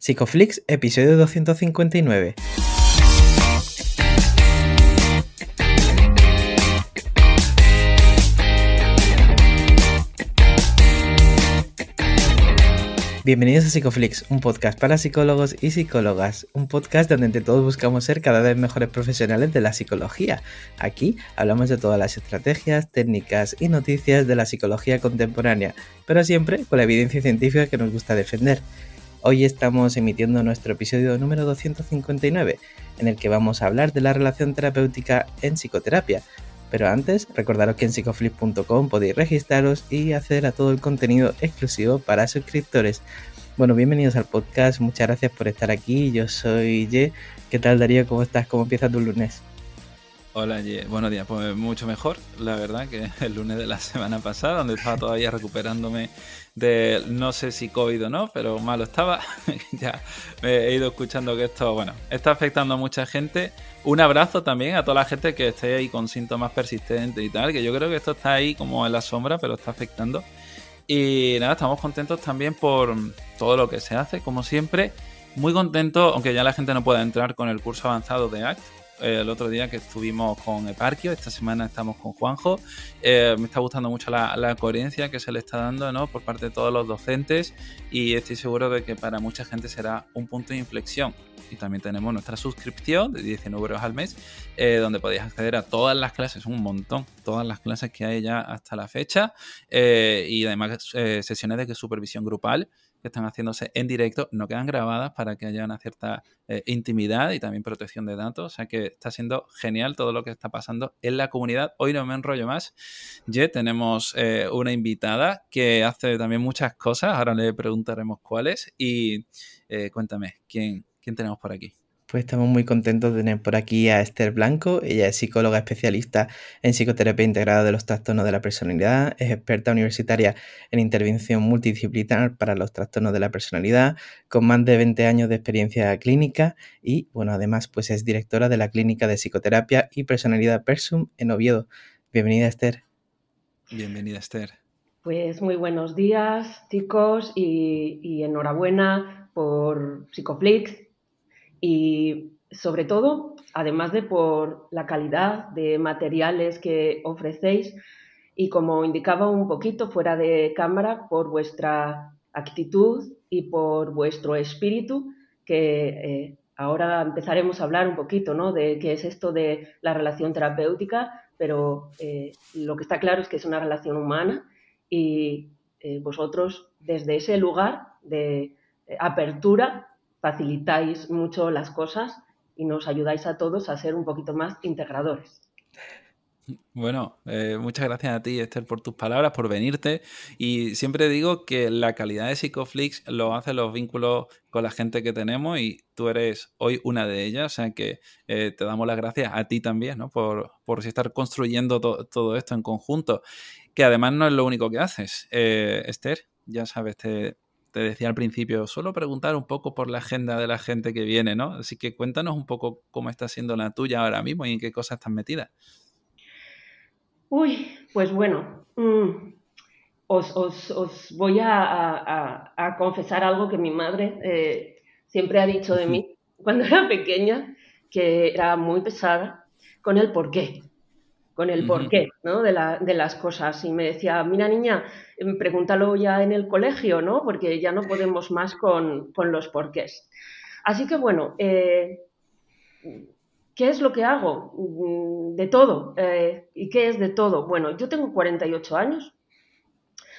Psicoflix, episodio 259. Bienvenidos a Psicoflix, un podcast para psicólogos y psicólogas, un podcast donde entre todos buscamos ser cada vez mejores profesionales de la psicología. Aquí hablamos de todas las estrategias, técnicas y noticias de la psicología contemporánea, pero siempre con la evidencia científica que nos gusta defender. Hoy estamos emitiendo nuestro episodio número 259, en el que vamos a hablar de la relación terapéutica en psicoterapia. Pero antes, recordaros que en psicoflix.com podéis registraros y acceder a todo el contenido exclusivo para suscriptores. Bueno, bienvenidos al podcast, muchas gracias por estar aquí. Yo soy Ye. ¿Qué tal, Darío? ¿Cómo estás? ¿Cómo empieza tu lunes? Hola, Ye. Buenos días. Pues mucho mejor, la verdad, que el lunes de la semana pasada, donde estaba todavía recuperándome de no sé si COVID o no, pero malo estaba. Ya me he ido escuchando que esto, bueno, está afectando a mucha gente. Un abrazo también a toda la gente que esté ahí con síntomas persistentes y tal, que yo creo que esto está ahí como en la sombra, pero está afectando. Y nada, estamos contentos también por todo lo que se hace, como siempre. Muy contentos, aunque ya la gente no pueda entrar con el curso avanzado de ACT. El otro día que estuvimos con Eparquio, esta semana estamos con Juanjo. Me está gustando mucho la coherencia que se le está dando, ¿no?, por parte de todos los docentes, y estoy seguro de que para mucha gente será un punto de inflexión. Y también tenemos nuestra suscripción de 19 euros al mes, donde podéis acceder a todas las clases, un montón, todas las clases que hay ya hasta la fecha, y además sesiones de supervisión grupal que están haciéndose en directo, no quedan grabadas para que haya una cierta intimidad y también protección de datos. O sea que está siendo genial todo lo que está pasando en la comunidad. Hoy no me enrollo más. Tenemos una invitada que hace también muchas cosas, ahora le preguntaremos cuáles, y cuéntame, ¿quién tenemos por aquí? Pues estamos muy contentos de tener por aquí a Esther Blanco. Ella es psicóloga especialista en psicoterapia integrada de los trastornos de la personalidad, es experta universitaria en intervención multidisciplinar para los trastornos de la personalidad, con más de 20 años de experiencia clínica y, bueno, además pues es directora de la Clínica de Psicoterapia y Personalidad Persum en Oviedo. Bienvenida, Esther. Bienvenida, Esther. Pues muy buenos días, chicos, y enhorabuena por Psicoflix. Y sobre todo, además de por la calidad de materiales que ofrecéis y, como indicaba un poquito fuera de cámara, por vuestra actitud y por vuestro espíritu, que ahora empezaremos a hablar un poquito, ¿no?, de qué es esto de la relación terapéutica, pero lo que está claro es que es una relación humana y vosotros, desde ese lugar de apertura, facilitáis mucho las cosas y nos ayudáis a todos a ser un poquito más integradores. Bueno, muchas gracias a ti, Esther, por tus palabras, por venirte. Y siempre digo que la calidad de Psicoflix lo hacen los vínculos con la gente que tenemos, y tú eres hoy una de ellas. O sea que te damos las gracias a ti también, ¿no?, por estar construyendo todo esto en conjunto. Que además no es lo único que haces, Esther. Ya sabes, te decía al principio, suelo preguntar un poco por la agenda de la gente que viene, ¿no? Así que cuéntanos un poco cómo está siendo la tuya ahora mismo y en qué cosas estás metida. Uy, pues bueno, os voy a confesar algo que mi madre siempre ha dicho de mí cuando era pequeña, que era muy pesada con el porqué. Con el porqué, ¿no?, de las cosas. Y me decía, mira, niña, pregúntalo ya en el colegio, ¿no?, porque ya no podemos más con los porqués. Así que bueno, ¿qué es lo que hago? De todo. ¿Y qué es de todo? Bueno, yo tengo 48 años.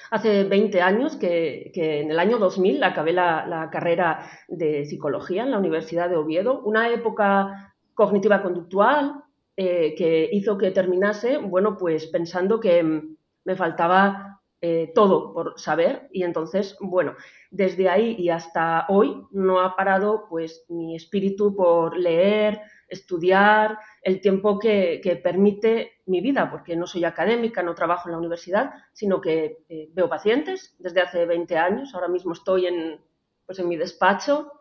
Hace 20 años que en el año 2000 acabé la carrera de psicología en la Universidad de Oviedo, una época cognitiva conductual que hizo que terminase, bueno, pues pensando que me faltaba todo por saber, y entonces, bueno, desde ahí y hasta hoy no ha parado pues mi espíritu por leer, estudiar, el tiempo que permite mi vida, porque no soy académica, no trabajo en la universidad, sino que veo pacientes desde hace 20 años. Ahora mismo estoy en mi despacho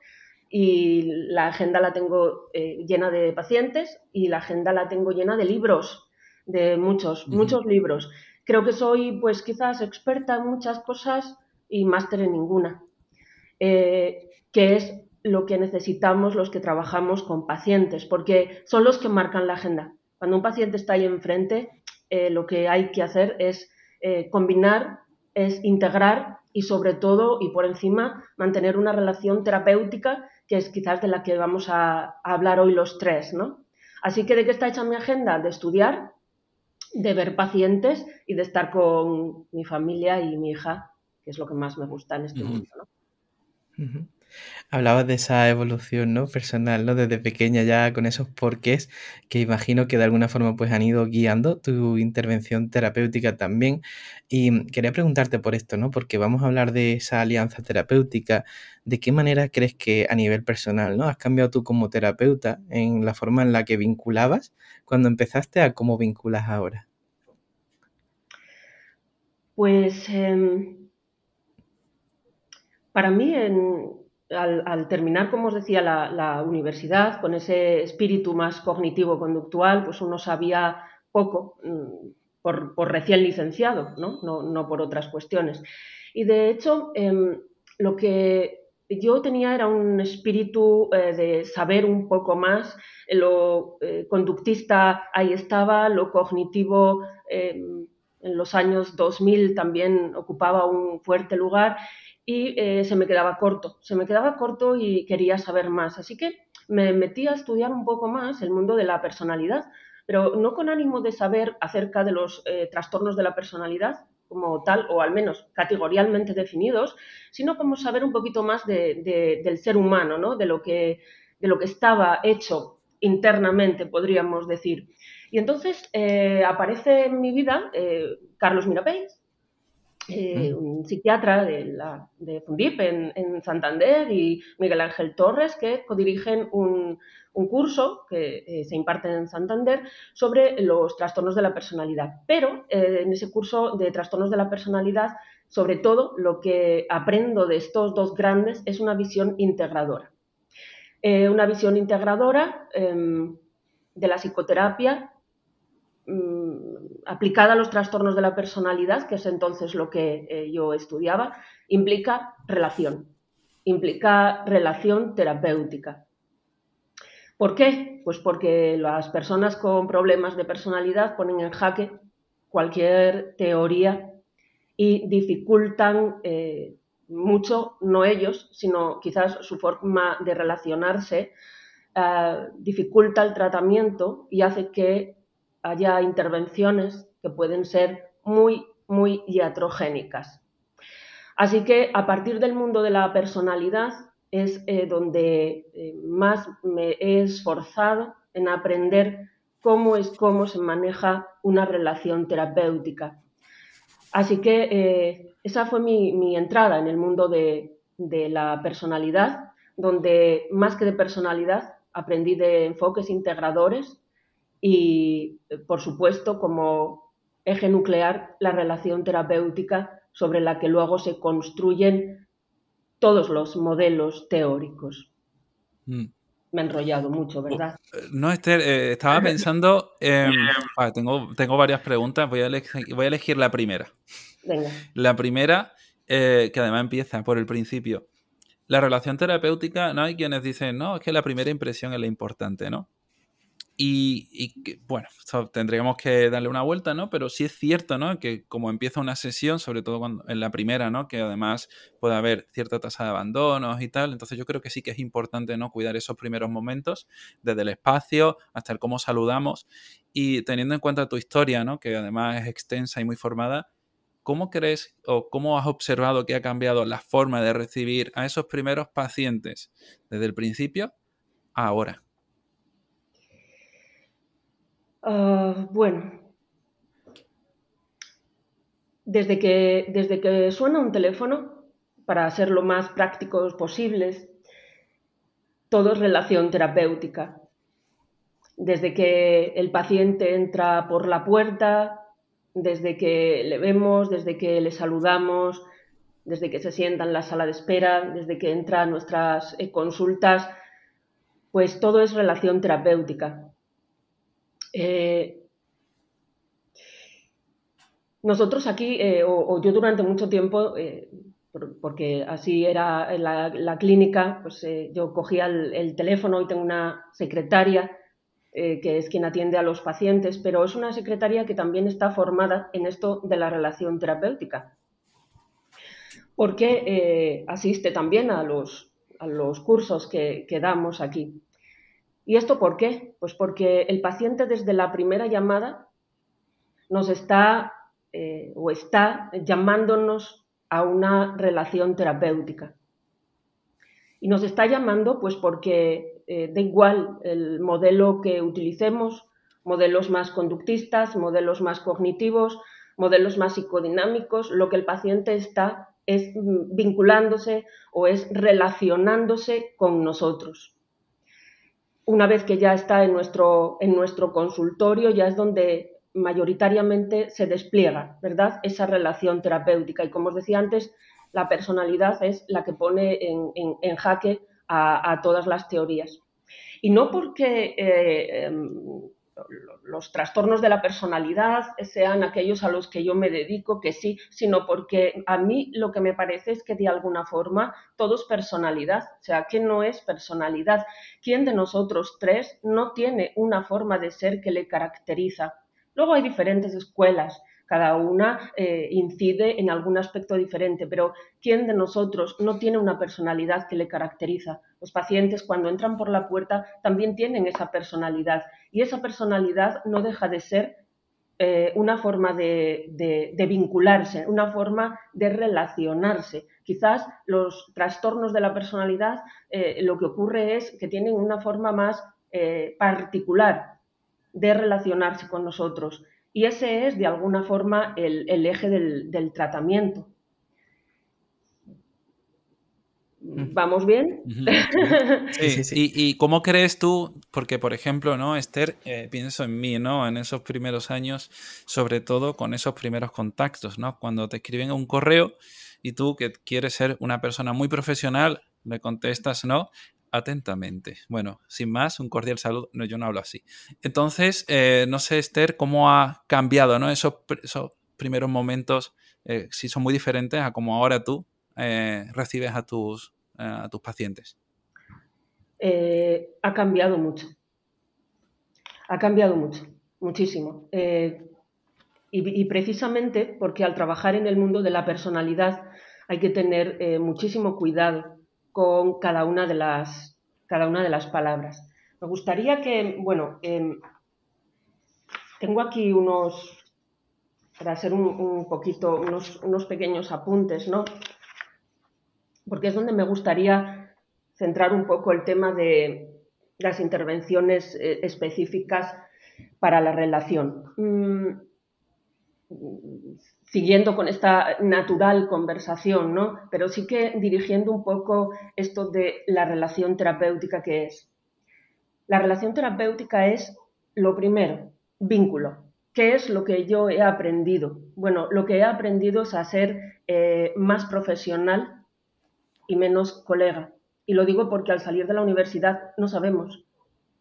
y la agenda la tengo llena de pacientes, y la agenda la tengo llena de libros, de muchos libros. Creo que soy pues quizás experta en muchas cosas y máster en ninguna. Que es lo que necesitamos los que trabajamos con pacientes, porque son los que marcan la agenda. Cuando un paciente está ahí enfrente, lo que hay que hacer es combinar, es integrar y sobre todo y por encima mantener una relación terapéutica que es quizás de la que vamos a hablar hoy los tres, ¿no? Así que ¿de qué está hecha mi agenda? De estudiar, de ver pacientes y de estar con mi familia y mi hija, que es lo que más me gusta en este mundo, ¿no? Ujú. Hablabas de esa evolución, ¿no? Personal, ¿no? Desde pequeña ya con esos porqués que imagino que de alguna forma pues han ido guiando tu intervención terapéutica también. Y quería preguntarte por esto, ¿no? Porque vamos a hablar de esa alianza terapéutica. ¿De qué manera crees que a nivel personal, ¿no? Has cambiado tú como terapeuta en la forma en la que vinculabas cuando empezaste a cómo vinculas ahora? Pues para mí, al terminar, como os decía, la universidad, con ese espíritu más cognitivo-conductual, pues uno sabía poco por recién licenciado, ¿no? No por otras cuestiones. Y de hecho, lo que yo tenía era un espíritu de saber un poco más, lo conductista ahí estaba, lo cognitivo en los años 2000 también ocupaba un fuerte lugar y se me quedaba corto y quería saber más. Así que me metí a estudiar un poco más el mundo de la personalidad, pero no con ánimo de saber acerca de los trastornos de la personalidad como tal, o al menos categorialmente definidos, sino como saber un poquito más del ser humano, ¿no? De lo que estaba hecho internamente, podríamos decir. Y entonces aparece en mi vida Carlos Mirapeix, un psiquiatra de Fundip en Santander y Miguel Ángel Torres, que codirigen un curso que se imparte en Santander sobre los trastornos de la personalidad. Pero en ese curso de trastornos de la personalidad, sobre todo, lo que aprendo de estos dos grandes es una visión integradora. Una visión integradora de la psicoterapia aplicada a los trastornos de la personalidad, que es entonces lo que yo estudiaba, implica relación terapéutica. ¿Por qué? Pues porque las personas con problemas de personalidad ponen en jaque cualquier teoría y dificultan mucho, no ellos, sino quizás su forma de relacionarse, dificulta el tratamiento y hace que haya intervenciones que pueden ser muy iatrogénicas. Así que a partir del mundo de la personalidad es donde más me he esforzado en aprender cómo se maneja una relación terapéutica. Así que esa fue mi entrada en el mundo de la personalidad, donde más que de personalidad aprendí de enfoques integradores y, por supuesto, como eje nuclear, la relación terapéutica sobre la que luego se construyen todos los modelos teóricos. Me he enrollado mucho, ¿verdad? No, Esther, estaba pensando, tengo varias preguntas, voy a elegir la primera. Venga. La primera, que además empieza por el principio. La relación terapéutica, ¿no? Hay quienes dicen, no, es que la primera impresión es la importante, ¿no? Bueno, tendríamos que darle una vuelta, ¿no? Pero sí es cierto, ¿no? Que como empieza una sesión, sobre todo en la primera, ¿no? Que además puede haber cierta tasa de abandonos y tal. Entonces yo creo que sí que es importante, ¿no? Cuidar esos primeros momentos, desde el espacio hasta el cómo saludamos. Y teniendo en cuenta tu historia, ¿no? Que además es extensa y muy formada, ¿cómo crees o cómo has observado que ha cambiado la forma de recibir a esos primeros pacientes desde el principio a ahora? Bueno, desde que suena un teléfono, para ser lo más prácticos posibles, todo es relación terapéutica. Desde que el paciente entra por la puerta, desde que le vemos, desde que le saludamos, desde que se sienta en la sala de espera, desde que entra a nuestras consultas, pues todo es relación terapéutica. Nosotros aquí, o yo durante mucho tiempo, porque así era en la clínica, pues yo cogía el teléfono y tengo una secretaria que es quien atiende a los pacientes, pero es una secretaria que también está formada en esto de la relación terapéutica, porque asiste también a los cursos que damos aquí. ¿Y esto por qué? Pues porque el paciente desde la primera llamada nos está o está llamándonos a una relación terapéutica. Y nos está llamando pues porque da igual el modelo que utilicemos, modelos más conductistas, modelos más cognitivos, modelos más psicodinámicos, lo que el paciente está es vinculándose o es relacionándose con nosotros. Una vez que ya está en nuestro consultorio, ya es donde mayoritariamente se despliega, ¿verdad?, esa relación terapéutica. Y como os decía antes, la personalidad es la que pone en jaque a todas las teorías. Y no porque los trastornos de la personalidad sean aquellos a los que yo me dedico, que sí, sino porque a mí lo que me parece es que de alguna forma todo es personalidad. O sea, ¿qué no es personalidad? ¿Quién de nosotros tres no tiene una forma de ser que le caracteriza? Luego hay diferentes escuelas, cada una incide en algún aspecto diferente, pero ¿quién de nosotros no tiene una personalidad que le caracteriza? Los pacientes cuando entran por la puerta también tienen esa personalidad y esa personalidad no deja de ser una forma de vincularse, una forma de relacionarse. Quizás los trastornos de la personalidad lo que ocurre es que tienen una forma más particular de relacionarse con nosotros. Y ese es, de alguna forma, el eje del tratamiento. ¿Vamos bien? Sí. ¿Y cómo crees tú? Porque, por ejemplo, ¿no, Esther? Pienso en mí, ¿no? En esos primeros años, sobre todo con esos primeros contactos, ¿no? Cuando te escriben un correo y tú, que quieres ser una persona muy profesional, le contestas, ¿no?, atentamente. Bueno, sin más, un cordial saludo. No, yo no hablo así. Entonces, no sé, Esther, cómo ha cambiado, ¿no?, esos primeros momentos, si son muy diferentes a cómo ahora tú recibes a tus pacientes. Ha cambiado mucho. Ha cambiado mucho, muchísimo. Y precisamente porque al trabajar en el mundo de la personalidad hay que tener muchísimo cuidado con cada una de las palabras. Me gustaría que, bueno, tengo aquí para hacer un poquito, unos pequeños apuntes, ¿no? Porque es donde me gustaría centrar un poco el tema de las intervenciones específicas para la relación. Siguiendo con esta natural conversación, ¿no? Pero sí que dirigiendo un poco esto de la relación terapéutica que es. La relación terapéutica es, lo primero, vínculo. ¿Qué es lo que yo he aprendido? Bueno, lo que he aprendido es a ser más profesional y menos colega. Y lo digo porque al salir de la universidad no sabemos.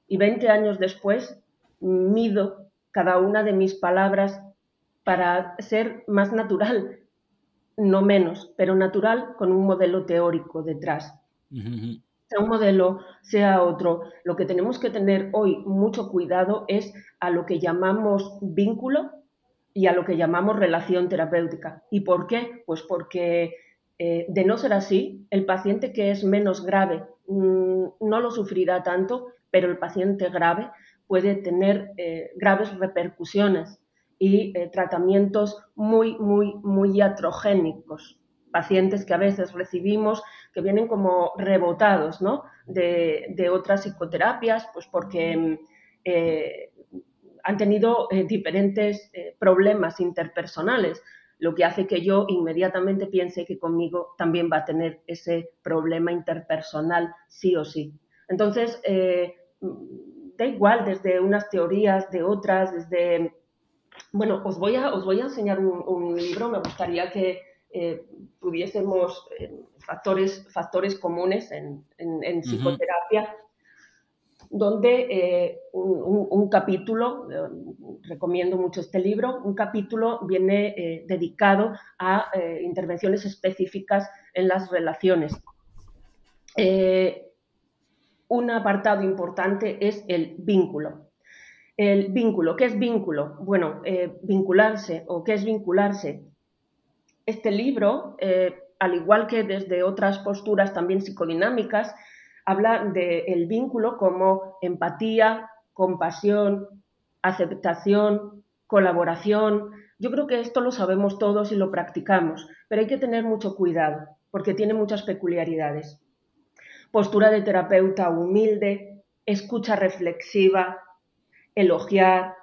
Y 20 años después mido cada una de mis palabras para ser más natural, no menos, pero natural con un modelo teórico detrás. Sea un modelo, sea otro. Lo que tenemos que tener hoy mucho cuidado es a lo que llamamos vínculo y a lo que llamamos relación terapéutica. ¿Y por qué? Pues porque de no ser así, el paciente que es menos grave no lo sufrirá tanto, pero el paciente grave puede tener graves repercusiones y tratamientos muy, muy, muy iatrogénicos. Pacientes que a veces recibimos que vienen como rebotados, ¿no?, de otras psicoterapias, pues porque han tenido diferentes problemas interpersonales, lo que hace que yo inmediatamente piense que conmigo también va a tener ese problema interpersonal sí o sí. Entonces, da igual desde unas teorías, de otras, desde... Bueno, os voy a enseñar un libro, me gustaría que tuviésemos factores comunes en psicoterapia. donde un capítulo, recomiendo mucho este libro, un capítulo viene dedicado a intervenciones específicas en las relaciones. Un apartado importante es el vínculo. El vínculo, ¿qué es vínculo? Bueno, vincularse o qué es vincularse. Este libro, al igual que desde otras posturas también psicodinámicas, habla del vínculo como empatía, compasión, aceptación, colaboración. Yo creo que esto lo sabemos todos y lo practicamos, pero hay que tener mucho cuidado porque tiene muchas peculiaridades. Postura de terapeuta humilde, escucha reflexiva, elogiar,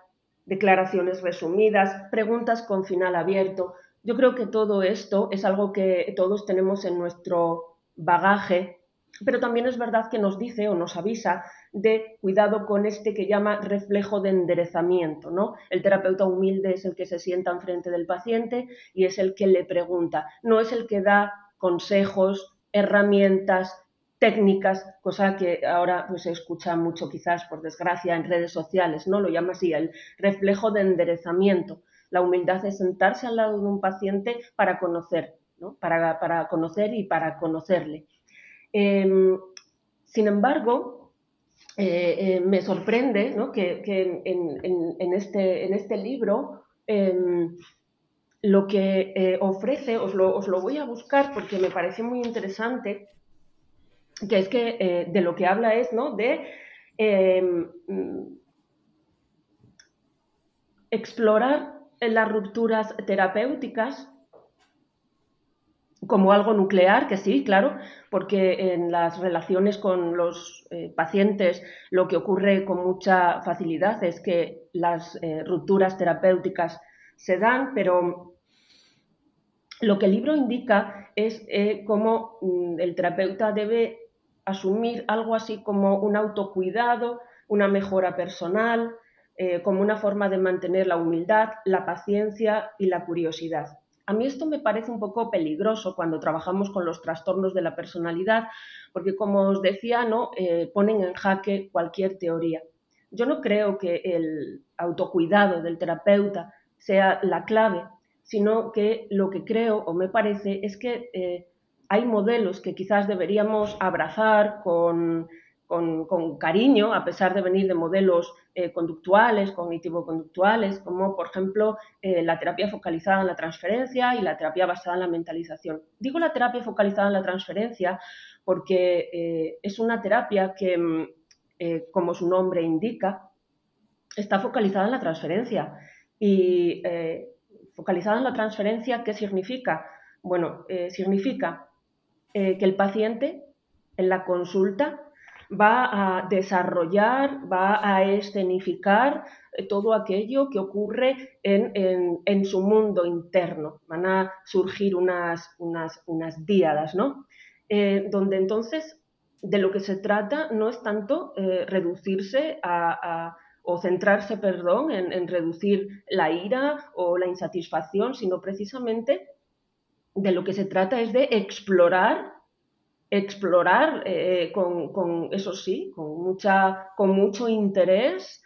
declaraciones resumidas, preguntas con final abierto. Yo creo que todo esto es algo que todos tenemos en nuestro bagaje, pero también es verdad que nos dice o nos avisa de cuidado con este que llama reflejo de enderezamiento, ¿no? El terapeuta humilde es el que se sienta enfrente del paciente y es el que le pregunta, no es el que da consejos, herramientas, técnicas, cosa que ahora pues, se escucha mucho quizás por desgracia en redes sociales, ¿no? Lo llama así, el reflejo de enderezamiento. La humildad es sentarse al lado de un paciente para conocer, ¿no? Para conocer y para conocerle. Sin embargo, me sorprende, ¿no? que en este libro lo que ofrece, os lo voy a buscar porque me parece muy interesante, que es que de lo que habla es, ¿no? de explorar las rupturas terapéuticas como algo nuclear, que sí, claro, porque en las relaciones con los pacientes lo que ocurre con mucha facilidad es que las rupturas terapéuticas se dan, pero lo que el libro indica es cómo el terapeuta debe asumir algo así como un autocuidado, una mejora personal, como una forma de mantener la humildad, la paciencia y la curiosidad. A mí esto me parece un poco peligroso cuando trabajamos con los trastornos de la personalidad, porque como os decía, ¿no? Ponen en jaque cualquier teoría. Yo no creo que el autocuidado del terapeuta sea la clave, sino que lo que creo o me parece es que hay modelos que quizás deberíamos abrazar con cariño, a pesar de venir de modelos conductuales, cognitivo-conductuales, como por ejemplo la terapia focalizada en la transferencia y la terapia basada en la mentalización. Digo la terapia focalizada en la transferencia porque es una terapia que, como su nombre indica, está focalizada en la transferencia. Y focalizada en la transferencia, ¿qué significa? Bueno, significa que el paciente en la consulta va a desarrollar, va a escenificar todo aquello que ocurre en su mundo interno. Van a surgir unas díadas, ¿no? Donde entonces de lo que se trata no es tanto reducirse o centrarse, perdón, en reducir la ira o la insatisfacción, sino precisamente de lo que se trata es de explorar con eso sí, con mucho interés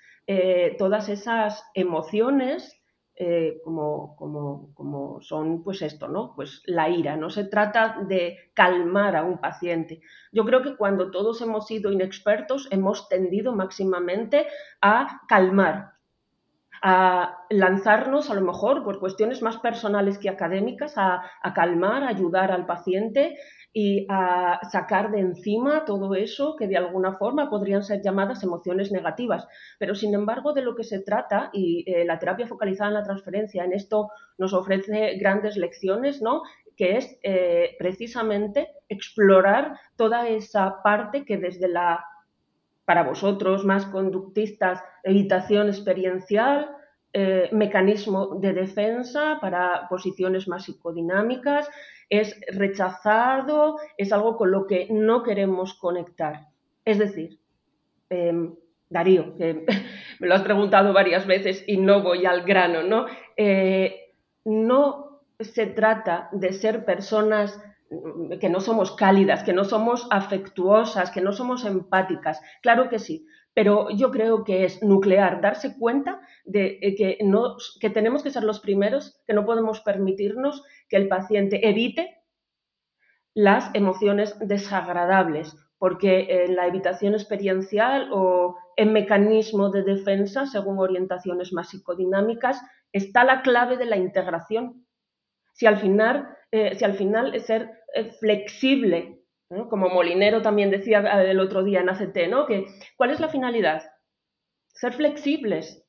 todas esas emociones como son pues esto, ¿no? Pues la ira. No se trata de calmar a un paciente. Yo creo que cuando todos hemos sido inexpertos hemos tendido máximamente a calmar, a lanzarnos a lo mejor por cuestiones más personales que académicas a calmar, a ayudar al paciente y a sacar de encima todo eso que de alguna forma podrían ser llamadas emociones negativas. Pero sin embargo de lo que se trata, y la terapia focalizada en la transferencia en esto nos ofrece grandes lecciones, ¿no? Que es precisamente explorar toda esa parte que desde la, para vosotros más conductistas, evitación experiencial, mecanismo de defensa para posiciones más psicodinámicas, es rechazado, es algo con lo que no queremos conectar. Es decir, Darío, que me lo has preguntado varias veces y no voy al grano, ¿no? No se trata de ser personas que no somos cálidas, que no somos afectuosas, que no somos empáticas. Claro que sí, pero yo creo que es nuclear darse cuenta de que tenemos que ser los primeros, que no podemos permitirnos que el paciente evite las emociones desagradables, porque en la evitación experiencial o en mecanismo de defensa, según orientaciones más psicodinámicas, está la clave de la integración. Si al final es ser flexible, ¿no? Como Molinero también decía el otro día en ACT, ¿no? ¿Cuál es la finalidad? Ser flexibles.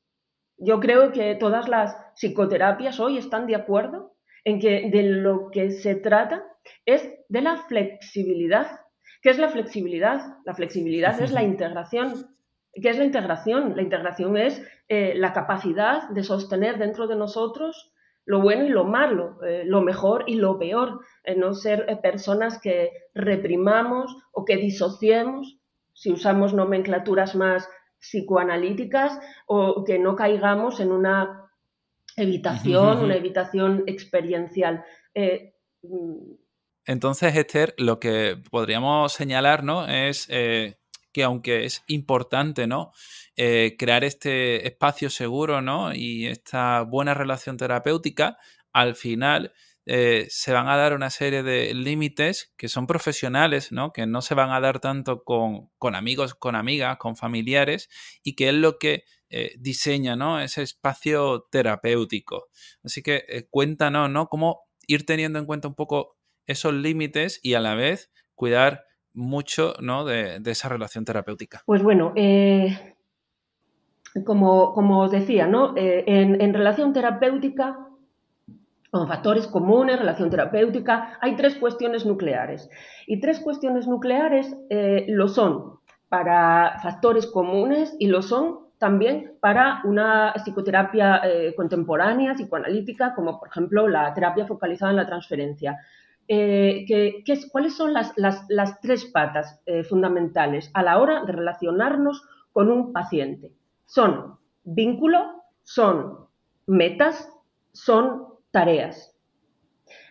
Yo creo que todas las psicoterapias hoy están de acuerdo en que de lo que se trata es de la flexibilidad. ¿Qué es la flexibilidad? La flexibilidad es la integración. ¿Qué es la integración? La integración es la capacidad de sostener dentro de nosotros lo bueno y lo malo, lo mejor y lo peor, no ser personas que reprimamos o que disociemos, si usamos nomenclaturas más psicoanalíticas, o que no caigamos en una evitación experiencial. Entonces, Esther, lo que podríamos señalar, ¿no? Es que aunque es importante, ¿no? Crear este espacio seguro, ¿no? Y esta buena relación terapéutica, al final se van a dar una serie de límites que son profesionales, ¿no? Que no se van a dar tanto con amigos, con amigas, con familiares, y que es lo que diseña, ¿no? Ese espacio terapéutico. Así que cuéntanos, ¿no? Cómo ir teniendo en cuenta un poco esos límites y a la vez cuidar mucho, ¿no? de esa relación terapéutica. Pues bueno, como os decía, ¿no? En relación terapéutica, con factores comunes, relación terapéutica, hay 3 cuestiones nucleares. Y 3 cuestiones nucleares lo son para factores comunes y lo son también para una psicoterapia contemporánea, psicoanalítica, como por ejemplo la terapia focalizada en la transferencia. ¿Cuáles son las 3 patas fundamentales a la hora de relacionarnos con un paciente? Son vínculo, son metas, son tareas.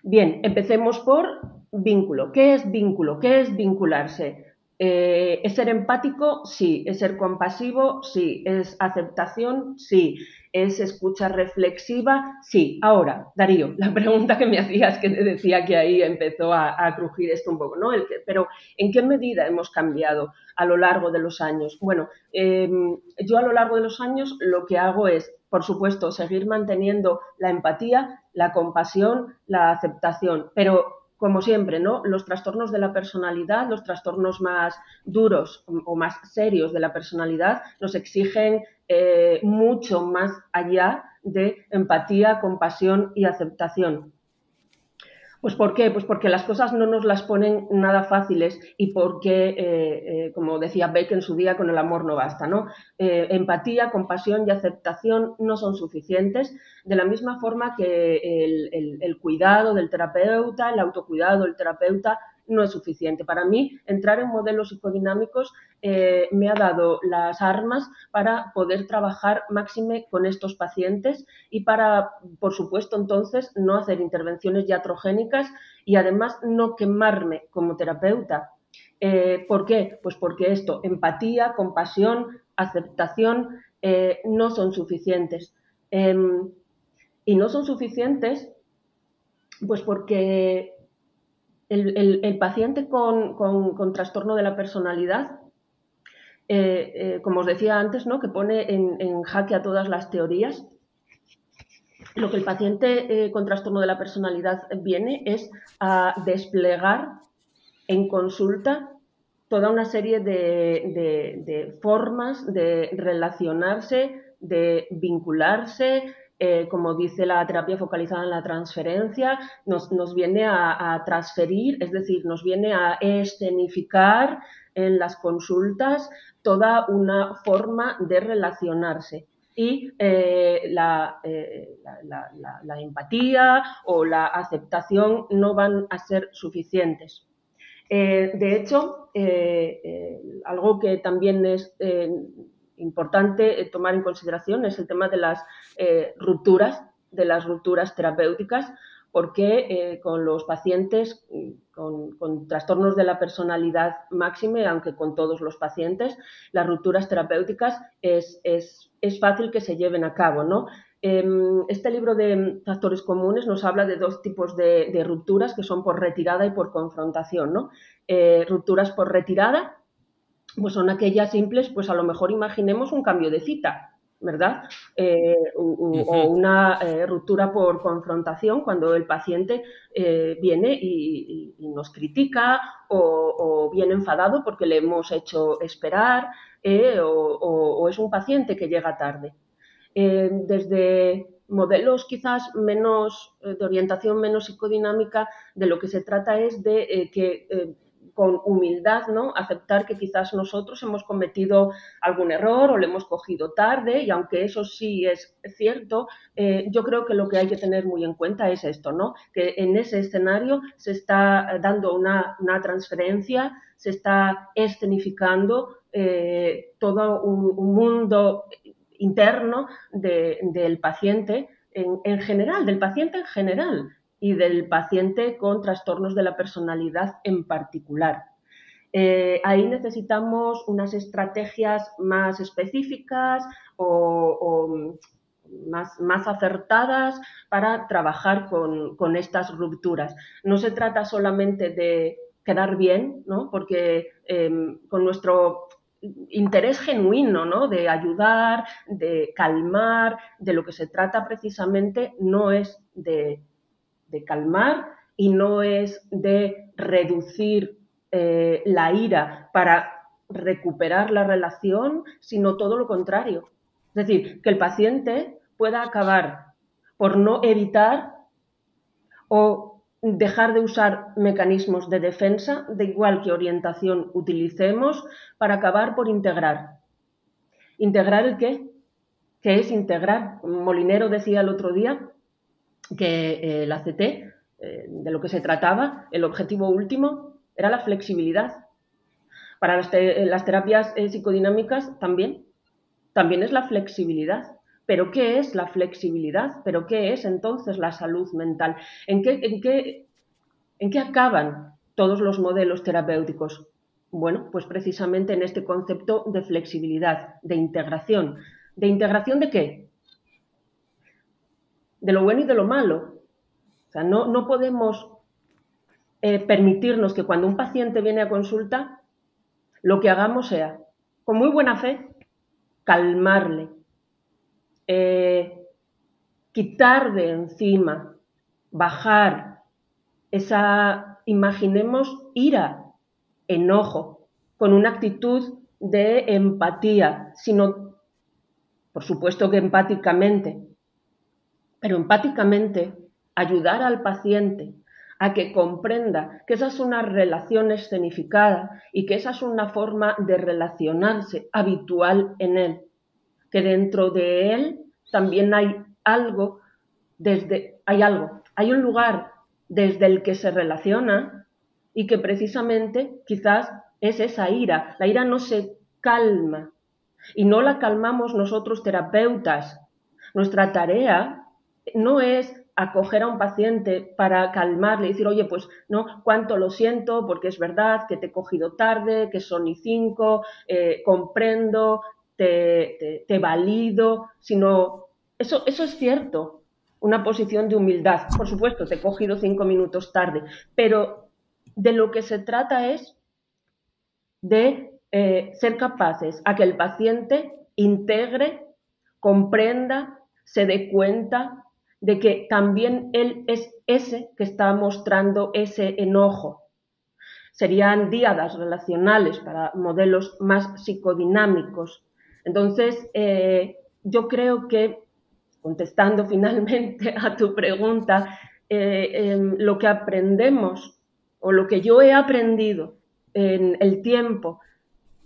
Bien, empecemos por vínculo. ¿Qué es vínculo? ¿Qué es vincularse? ¿Es ser empático? Sí. ¿Es ser compasivo? Sí. ¿Es aceptación? Sí. ¿Es escucha reflexiva? Sí. Ahora, Darío, la pregunta que me hacías, que te decía que ahí empezó a crujir esto un poco, ¿no? Pero ¿en qué medida hemos cambiado a lo largo de los años? Bueno, yo a lo largo de los años lo que hago es, por supuesto, seguir manteniendo la empatía, la compasión, la aceptación, pero como siempre, ¿no? Los trastornos de la personalidad, los trastornos más duros o más serios de la personalidad nos exigen mucho más allá de empatía, compasión y aceptación. Pues ¿por qué? Pues porque las cosas no nos las ponen nada fáciles y porque, como decía Beck en su día, con el amor no basta, ¿no? Empatía, compasión y aceptación no son suficientes, de la misma forma que el cuidado del terapeuta, el autocuidado del terapeuta no es suficiente. Para mí, entrar en modelos psicodinámicos me ha dado las armas para poder trabajar máxime con estos pacientes y para, por supuesto, entonces, no hacer intervenciones iatrogénicas y además no quemarme como terapeuta. ¿Por qué? Pues porque esto, empatía, compasión, aceptación, no son suficientes. Y no son suficientes pues porque el paciente con trastorno de la personalidad, como os decía antes, ¿no? Que pone en jaque a todas las teorías, lo que el paciente con trastorno de la personalidad viene es a desplegar en consulta toda una serie de formas de relacionarse, de vincularse, como dice la terapia focalizada en la transferencia, nos viene a transferir, es decir, nos viene a escenificar en las consultas toda una forma de relacionarse. Y la empatía o la aceptación no van a ser suficientes. De hecho, algo que también es importante tomar en consideración es el tema de las rupturas terapéuticas, porque con los pacientes con trastornos de la personalidad máxime, aunque con todos los pacientes, las rupturas terapéuticas es fácil que se lleven a cabo, ¿no? Este libro de factores comunes nos habla de dos tipos de rupturas, que son por retirada y por confrontación, ¿no? Rupturas por retirada, pues son aquellas simples, pues a lo mejor imaginemos un cambio de cita, ¿verdad? O una ruptura por confrontación, cuando el paciente viene y nos critica o viene enfadado porque le hemos hecho esperar, o es un paciente que llega tarde. Desde modelos quizás menos de orientación menos psicodinámica, de lo que se trata es de que con humildad, ¿no? Aceptar que quizás nosotros hemos cometido algún error o le hemos cogido tarde, y aunque eso sí es cierto, yo creo que lo que hay que tener muy en cuenta es esto, ¿no? Que en ese escenario se está dando una transferencia, se está escenificando todo un mundo interno del paciente en general, del paciente en general, y del paciente con trastornos de la personalidad en particular. Ahí necesitamos unas estrategias más específicas o más acertadas para trabajar con estas rupturas. No se trata solamente de quedar bien, ¿no? Porque con nuestro interés genuino, ¿no? De ayudar, de calmar, de lo que se trata precisamente no es de calmar y no es de reducir la ira para recuperar la relación, sino todo lo contrario. Es decir, que el paciente pueda acabar por no evitar o dejar de usar mecanismos de defensa, de igual que orientación utilicemos, para acabar por integrar. ¿Integrar el qué? ¿Qué es integrar? Molinero decía el otro día que la ACT, de lo que se trataba, el objetivo último era la flexibilidad. Para las terapias psicodinámicas también es la flexibilidad. ¿Pero qué es la flexibilidad? ¿Pero qué es entonces la salud mental? ¿En qué acaban todos los modelos terapéuticos? Bueno, pues precisamente en este concepto de flexibilidad, de integración. ¿De integración de qué? De lo bueno y de lo malo. O sea, no podemos permitirnos que cuando un paciente viene a consulta, lo que hagamos sea, con muy buena fe, calmarle, quitar de encima, bajar esa, imaginemos, ira, enojo, con una actitud de empatía, sino, por supuesto que empáticamente, pero empáticamente ayudar al paciente a que comprenda que esa es una relación escenificada y que esa es una forma de relacionarse habitual en él, que dentro de él también hay un lugar desde el que se relaciona y que precisamente quizás es esa ira. La ira no se calma y no la calmamos nosotros terapeutas. Nuestra tarea no es acoger a un paciente para calmarle y decir, oye, pues no, cuánto lo siento, porque es verdad que te he cogido tarde, que son y 5, comprendo, te valido, sino eso es cierto, una posición de humildad. Por supuesto, te he cogido 5 minutos tarde, pero de lo que se trata es de ser capaces a que el paciente integre, comprenda, se dé cuenta de que también él es ese que está mostrando ese enojo. Serían díadas relacionales para modelos más psicodinámicos. Entonces, yo creo que, contestando finalmente a tu pregunta, lo que aprendemos o lo que yo he aprendido en el tiempo,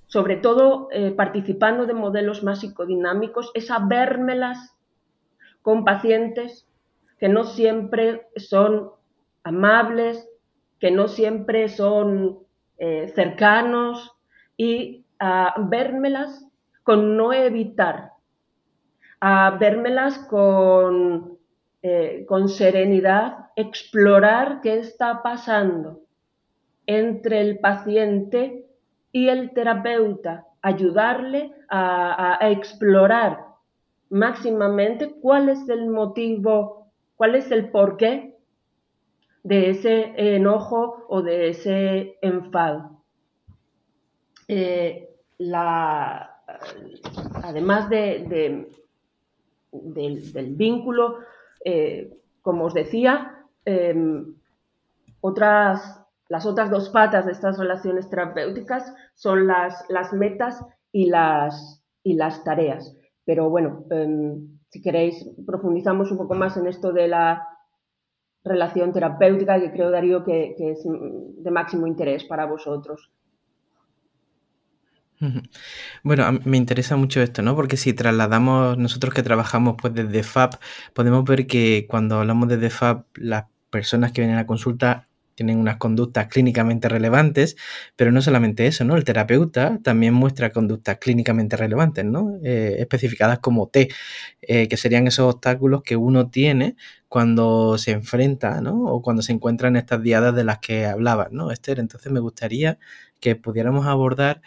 sobre todo participando de modelos más psicodinámicos, es sabérmelas con pacientes que no siempre son amables, que no siempre son cercanos, y a vérmelas con no evitar, a vérmelas con serenidad, explorar qué está pasando, entre el paciente y el terapeuta, ayudarle a explorar máximamente cuál es el motivo, cuál es el porqué de ese enojo o de ese enfado. Además del vínculo, como os decía, las otras dos patas de estas relaciones terapéuticas son las metas y las tareas. Pero bueno, si queréis profundizamos un poco más en esto de la relación terapéutica, que creo, Darío, que es de máximo interés para vosotros. Bueno, me interesa mucho esto, ¿no? Porque si trasladamos, nosotros que trabajamos pues desde FAP, podemos ver que cuando hablamos desde FAP, las personas que vienen a consulta tienen unas conductas clínicamente relevantes, pero no solamente eso, ¿no? El terapeuta también muestra conductas clínicamente relevantes, ¿no? Especificadas como T, que serían esos obstáculos que uno tiene cuando se enfrenta, ¿no? O cuando se encuentra en estas diadas de las que hablabas, ¿no, Esther? Entonces me gustaría que pudiéramos abordar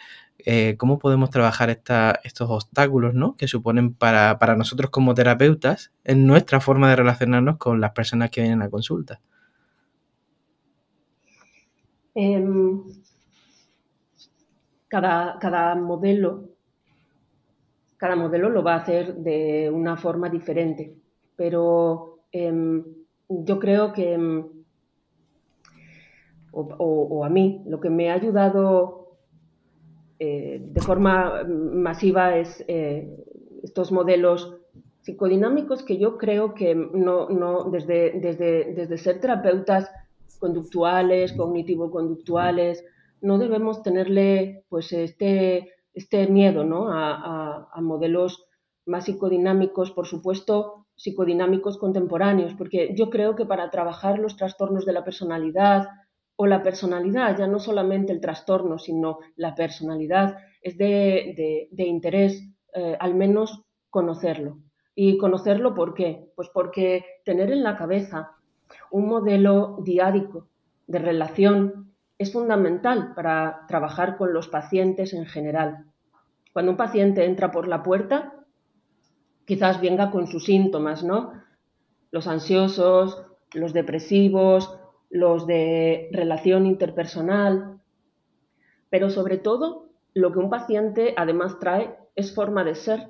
cómo podemos trabajar estos obstáculos, ¿no? Que suponen para nosotros como terapeutas en nuestra forma de relacionarnos con las personas que vienen a consulta. Cada modelo lo va a hacer de una forma diferente, pero yo creo que, o a mí, lo que me ha ayudado de forma masiva es estos modelos psicodinámicos que yo creo que desde ser terapeutas conductuales, cognitivo-conductuales, no debemos tenerle pues este miedo, ¿no? a modelos más psicodinámicos, por supuesto, psicodinámicos contemporáneos, porque yo creo que para trabajar los trastornos de la personalidad o la personalidad, ya no solamente el trastorno, sino la personalidad, es de interés, al menos conocerlo. ¿Y conocerlo por qué? Pues porque tener en la cabeza un modelo diádico de relación es fundamental para trabajar con los pacientes en general. Cuando un paciente entra por la puerta, quizás venga con sus síntomas, ¿no? Los ansiosos, los depresivos, los de relación interpersonal, pero sobre todo lo que un paciente además trae es forma de ser,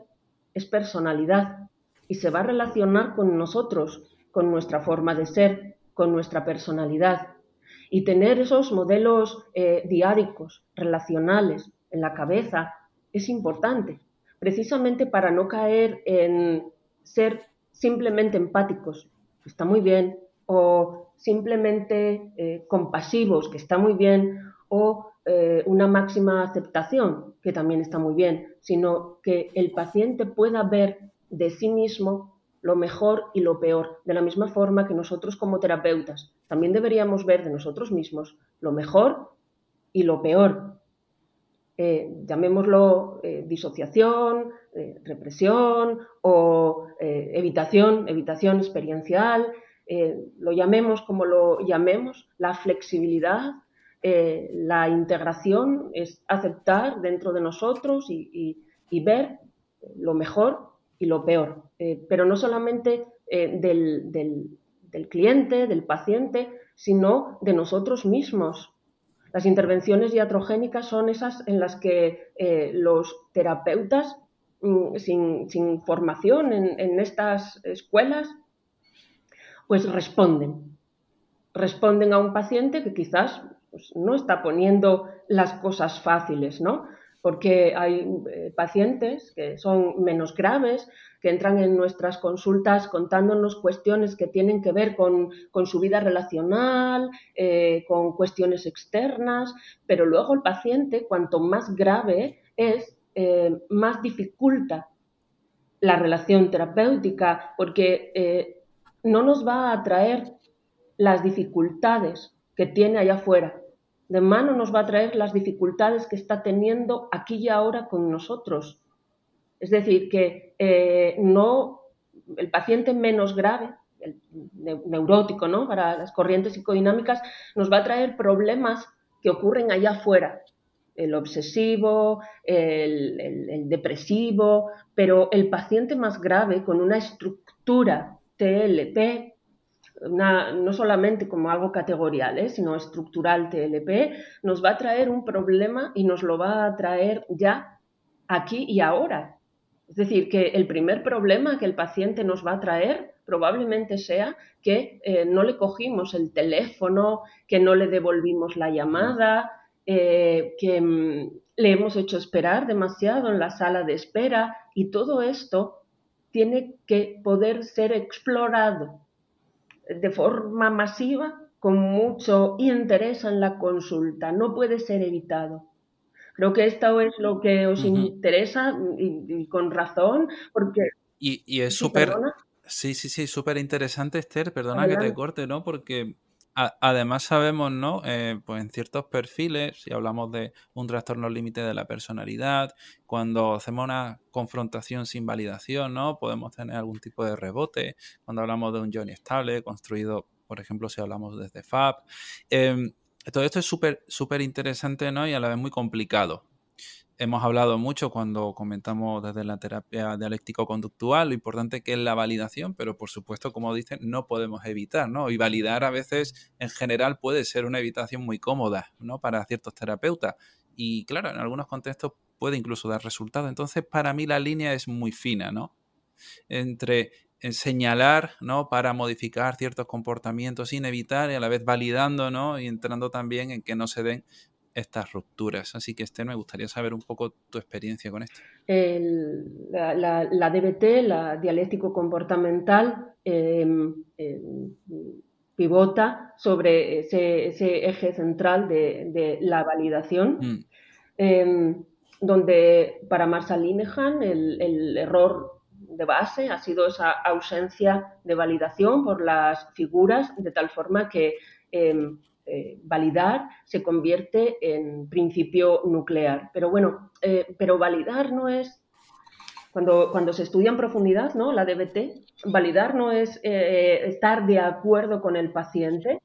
es personalidad y se va a relacionar con nosotros, con nuestra forma de ser, con nuestra personalidad. Y tener esos modelos diádicos, relacionales en la cabeza es importante, precisamente para no caer en ser simplemente empáticos, que está muy bien, o simplemente compasivos, que está muy bien, o una máxima aceptación, que también está muy bien, sino que el paciente pueda ver de sí mismo lo mejor y lo peor, de la misma forma que nosotros como terapeutas también deberíamos ver de nosotros mismos lo mejor y lo peor. Llamémoslo disociación, represión o evitación experiencial, lo llamemos como lo llamemos, la flexibilidad, la integración es aceptar dentro de nosotros y ver lo mejor y lo peor, pero no solamente del cliente, del paciente, sino de nosotros mismos. Las intervenciones iatrogénicas son esas en las que los terapeutas sin formación en estas escuelas pues responden a un paciente que quizás pues, no está poniendo las cosas fáciles, ¿no? Porque hay pacientes que son menos graves, que entran en nuestras consultas contándonos cuestiones que tienen que ver con su vida relacional, con cuestiones externas, pero luego el paciente, cuanto más grave es, más dificulta la relación terapéutica, porque no nos va a traer las dificultades que tiene allá afuera. De mano nos va a traer las dificultades que está teniendo aquí y ahora con nosotros. Es decir, que el paciente menos grave, el neurótico, ¿no? Para las corrientes psicodinámicas, nos va a traer problemas que ocurren allá afuera, el obsesivo, el depresivo, pero el paciente más grave con una estructura TLP, no solamente como algo categorial, sino estructural TLP, nos va a traer un problema y nos lo va a traer ya aquí y ahora. Es decir, que el primer problema que el paciente nos va a traer probablemente sea que no le cogimos el teléfono, que no le devolvimos la llamada, que le hemos hecho esperar demasiado en la sala de espera, y todo esto tiene que poder ser explorado de forma masiva con mucho interés en la consulta. No puede ser evitado. Creo que esto es lo que os interesa y con razón, porque... Y es Sí, súper, perdona, sí, súper interesante, Esther, perdona que te adelante. corte, ¿no? Porque además sabemos, ¿no? Pues en ciertos perfiles, si hablamos de un trastorno límite de la personalidad, cuando hacemos una confrontación sin validación, ¿no? Podemos tener algún tipo de rebote. Cuando hablamos de un Johnny estable, construido, por ejemplo, si hablamos desde FAB. Todo esto es súper interesante, ¿no? Y a la vez muy complicado. Hemos hablado mucho cuando comentamos desde la terapia dialéctico-conductual lo importante que es la validación, pero por supuesto, como dicen, no podemos evitar, ¿no? Y validar a veces, en general, puede ser una evitación muy cómoda, ¿no? Para ciertos terapeutas. Y claro, en algunos contextos puede incluso dar resultados. Entonces, para mí la línea es muy fina, ¿no? Entre señalar, ¿no? Para modificar ciertos comportamientos sin evitar y a la vez validando, ¿no? Y entrando también en que no se den estas rupturas. Así que, Esther, me gustaría saber un poco tu experiencia con esto. La DBT, la dialéctico comportamental, pivota sobre ese eje central de la validación, Mm. donde para Marshall Linehan el error de base ha sido esa ausencia de validación por las figuras, de tal forma que validar se convierte en principio nuclear. Pero bueno, pero validar no es, cuando se estudia en profundidad, ¿no? La DBT, validar no es estar de acuerdo con el paciente,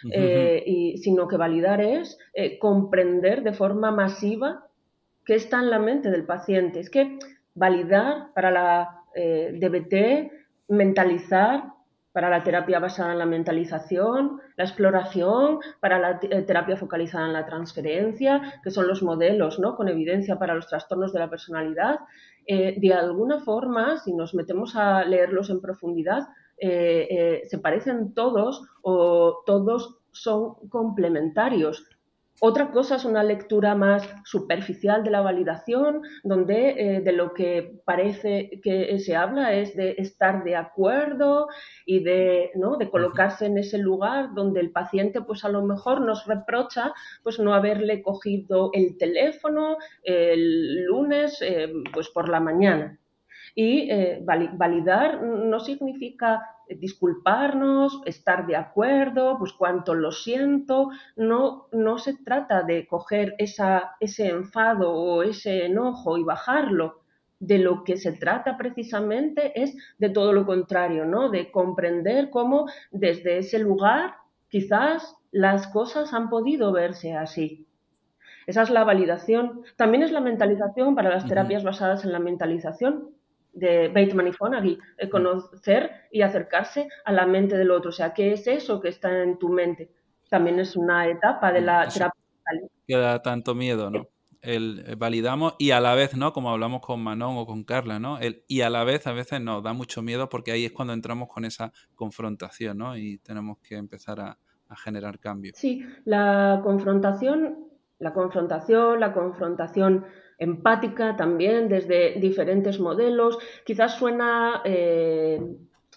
sino que validar es comprender de forma masiva qué está en la mente del paciente. Es que validar para la DBT, mentalizar para la terapia basada en la mentalización, la exploración, para la terapia focalizada en la transferencia, que son los modelos, ¿no? Con evidencia para los trastornos de la personalidad. De alguna forma, si nos metemos a leerlos en profundidad, se parecen todos o todos son complementarios. Otra cosa es una lectura más superficial de la validación, donde de lo que parece que se habla es de estar de acuerdo y ¿no? de colocarse en ese lugar donde el paciente pues a lo mejor nos reprocha pues no haberle cogido el teléfono el lunes pues por la mañana. Y validar no significa disculparnos, estar de acuerdo, pues cuánto lo siento. No se trata de coger ese enfado o ese enojo y bajarlo. De lo que se trata precisamente es de todo lo contrario, ¿no? De comprender cómo desde ese lugar quizás las cosas han podido verse así. Esa es la validación. También es la mentalización para las terapias basadas en la mentalización de Bateman y Fonagy, conocer y acercarse a la mente del otro. O sea, ¿qué es eso que está en tu mente? También es una etapa de la Eso terapia. que da tanto miedo, ¿no? El validamos y a la vez, ¿no? Como hablamos con Manon o con Carla, ¿no? Y a la vez a veces nos da mucho miedo porque ahí es cuando entramos con esa confrontación, ¿no? Y tenemos que empezar a generar cambio. Sí, la confrontación empática también desde diferentes modelos. Quizás suena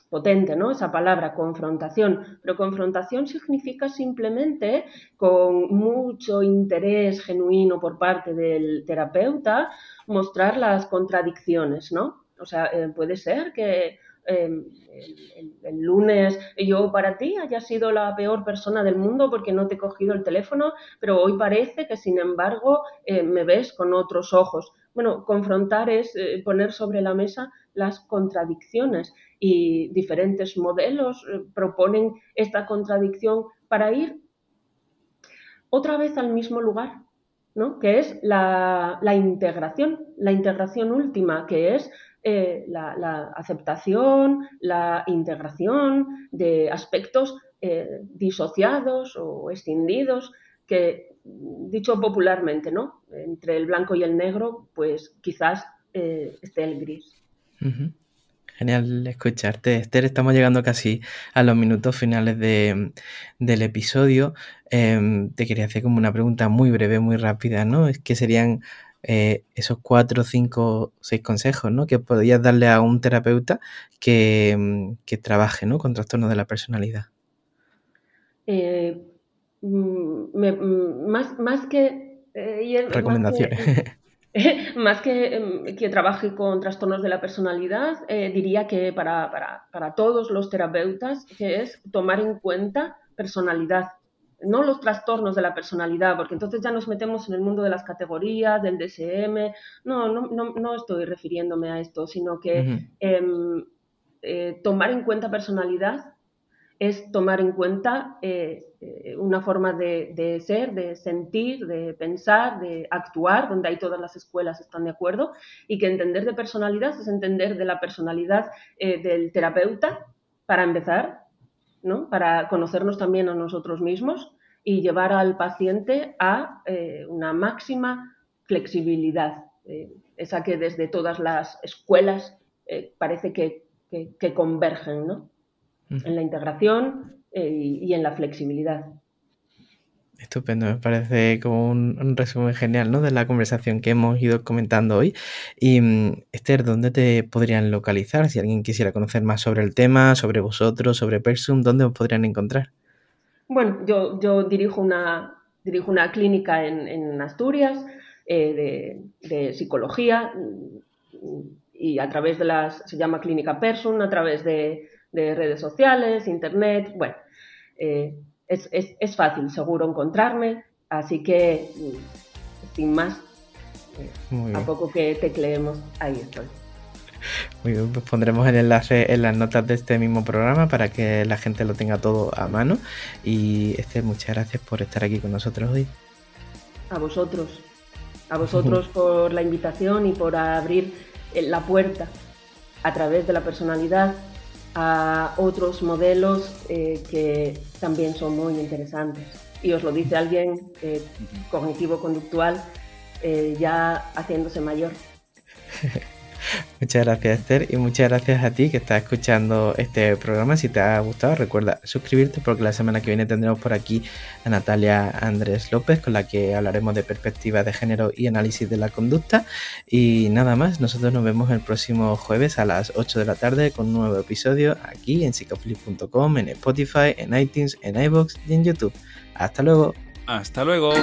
potente, ¿no? Esa palabra, confrontación, pero confrontación significa simplemente con mucho interés genuino por parte del terapeuta mostrar las contradicciones, ¿no? O sea, puede ser que el lunes yo para ti haya sido la peor persona del mundo porque no te he cogido el teléfono, pero hoy parece que sin embargo me ves con otros ojos. Bueno, confrontar es poner sobre la mesa las contradicciones, y diferentes modelos proponen esta contradicción para ir otra vez al mismo lugar, ¿no? Que es la integración última, que es la aceptación, la integración de aspectos disociados o escindidos, que, dicho popularmente, ¿no? Entre el blanco y el negro, pues quizás esté el gris. Uh-huh. Genial escucharte, Esther. Estamos llegando casi a los minutos finales del episodio. Te quería hacer como una pregunta muy breve, muy rápida, ¿no? Es que serían esos 4, 5, 6 consejos, ¿no? Que podrías darle a un terapeuta que trabaje, ¿no? Con trastornos de la personalidad. Más que... recomendaciones. Más que trabaje con trastornos de la personalidad, diría que para todos los terapeutas, que es tomar en cuenta personalidad, no los trastornos de la personalidad, porque entonces ya nos metemos en el mundo de las categorías, del DSM. No estoy refiriéndome a esto, sino que tomar en cuenta personalidad es tomar en cuenta una forma de ser, de sentir, de pensar, de actuar, donde ahí todas las escuelas están de acuerdo, y que entender de personalidad es entender de la personalidad del terapeuta, para empezar, ¿no? Para conocernos también a nosotros mismos y llevar al paciente a una máxima flexibilidad, esa que desde todas las escuelas parece que convergen, ¿no? En la integración y en la flexibilidad. Estupendo, me parece como un resumen genial, ¿no? De la conversación que hemos ido comentando hoy. Y Esther, ¿dónde te podrían localizar? Si alguien quisiera conocer más sobre el tema, sobre vosotros, sobre Persum, ¿dónde os podrían encontrar? Bueno, yo dirijo una clínica en Asturias de psicología, y a través de se llama Clínica Persum, a través de redes sociales, internet. Bueno, es fácil, seguro, encontrarme, así que sin más, a poco que tecleemos, ahí estoy. Muy bien, pues pondremos el enlace en las notas de este mismo programa para que la gente lo tenga todo a mano. Y Esther, muchas gracias por estar aquí con nosotros hoy. A vosotros por la invitación y por abrir la puerta a través de la personalidad a otros modelos que también son muy interesantes. Y os lo dice alguien cognitivo-conductual ya haciéndose mayor. Muchas gracias, Esther, y muchas gracias a ti que estás escuchando este programa. Si te ha gustado, recuerda suscribirte, porque la semana que viene tendremos por aquí a Natalia Andrés López, con la que hablaremos de perspectivas de género y análisis de la conducta. Y nada más, nosotros nos vemos el próximo jueves a las 8 de la tarde con un nuevo episodio aquí en psicoflix.com, en Spotify, en iTunes, en iVoox y en YouTube. ¡Hasta luego! ¡Hasta luego!